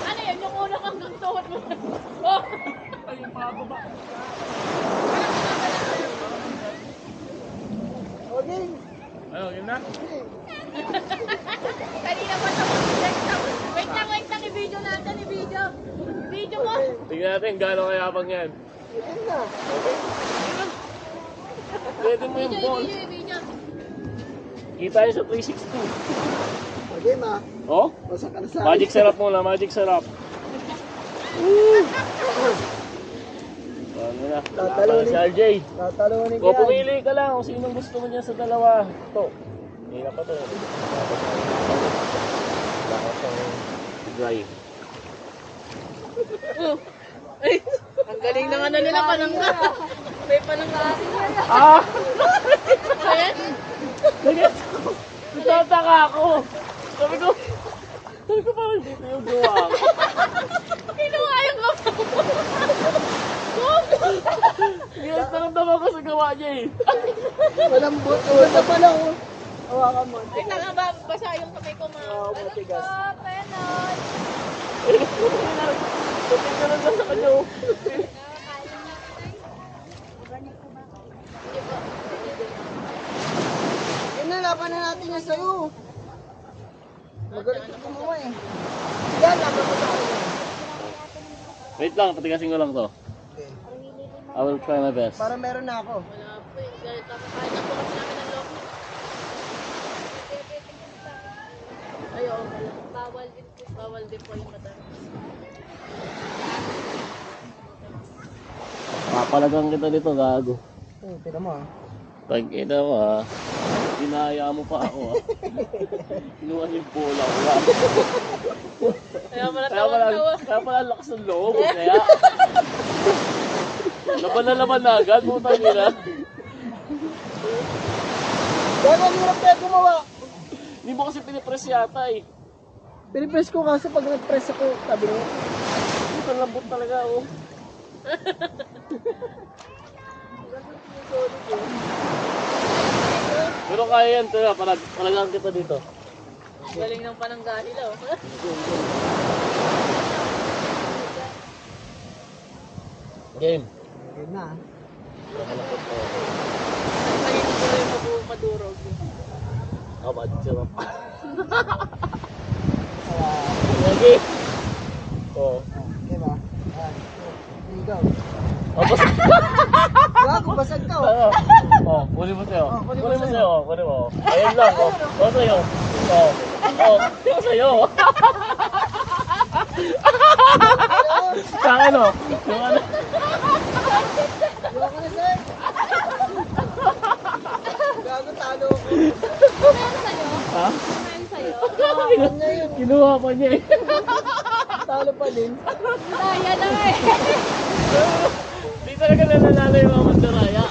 Ano yan? Yung ulo kang tuhod mo. Oh! Ay, yung bago ba? Okay. Ano, yun na? Kanina pa tapos. Wait lang, i-video natin, i-video. Video mo. Tingnan natin gano'ng kayabang yan. Yan na. Pwede mo yung ball. Video. Kita yun sa 360. Okay, ma. Oh? Basa ka na sa Magic syrup muna, magic syrup. Ano na? Laban na si RJ. Tatalunin O, pumili ka lang kung sinong gusto mo dyan sa dalawa. Ito. Hindi na pa ito. Lakas ang drive. Ay, ang galing ng ano nila, panangga. May panangga atin yan. Ah! Ayan. Ganyan! Nagtataka ako! Sabi ko parang dito yung gawa ko. Kinuha yung gawa mo. Yes, naramdaman ko sa gawa niya eh. malambot. Basta pala ko. Hawakan mo. Ay, tanga ba? Basa yung kamay ko, ma. Oo, matigas. Penon. Sabi ka lang sa kanya oh. Yun na, laban na natin yan sa'yo. Magaling ka gumawa eh. Yan, laban mo sa akin. Wait lang, patigasin ko lang to. Okay. I will try my best. Para meron na ako. Wala po eh. Dahil kakakain na po kami namin ng loko. Ay, oo. Bawal din po yung matamis. Papalagang kita dito, gago. Tira mo ah. Tag-ina mo ha. Hinaya mo pa ako ha. Kinuha niyo yung bola ko ha. Kaya pala tawa-tawa. Kaya pala lakas ng loob. Kaya laban na laban na agad. Putang ina. Kaya ang hirap kaya gumawa. Hindi mo kasi pinipress yata eh. Pinipress ko kasi pag nag-press ako, sabi mo. Ito lambot talaga oh. Pero kaya yan, tira, palagang kita dito. Galing ng panangga nila, oh. Game. Yun na. Ay, hindi ko yung madurog. Oh, bad sarap. Lagi. Oh. Diba? Ikaw. Oh, basag. Gago, basag ka oh. Oo. Oh, kunin mo sa'yo. Oh, kunin mo Kunin mo sa'yo. sa'yo. Kunin mo. Ayun lang. Oh, oh sa'yo. Oh. Oh, yung sa'yo. Sa akin oh. Yung ano. Gago na sir. Gago, talo ko. Meron sa'yo? Ha? Meron sa'yo? Kinuha pa niya eh. Talo pa din. Kaya na eh. Di talaga nananalo yung mga mandaraya.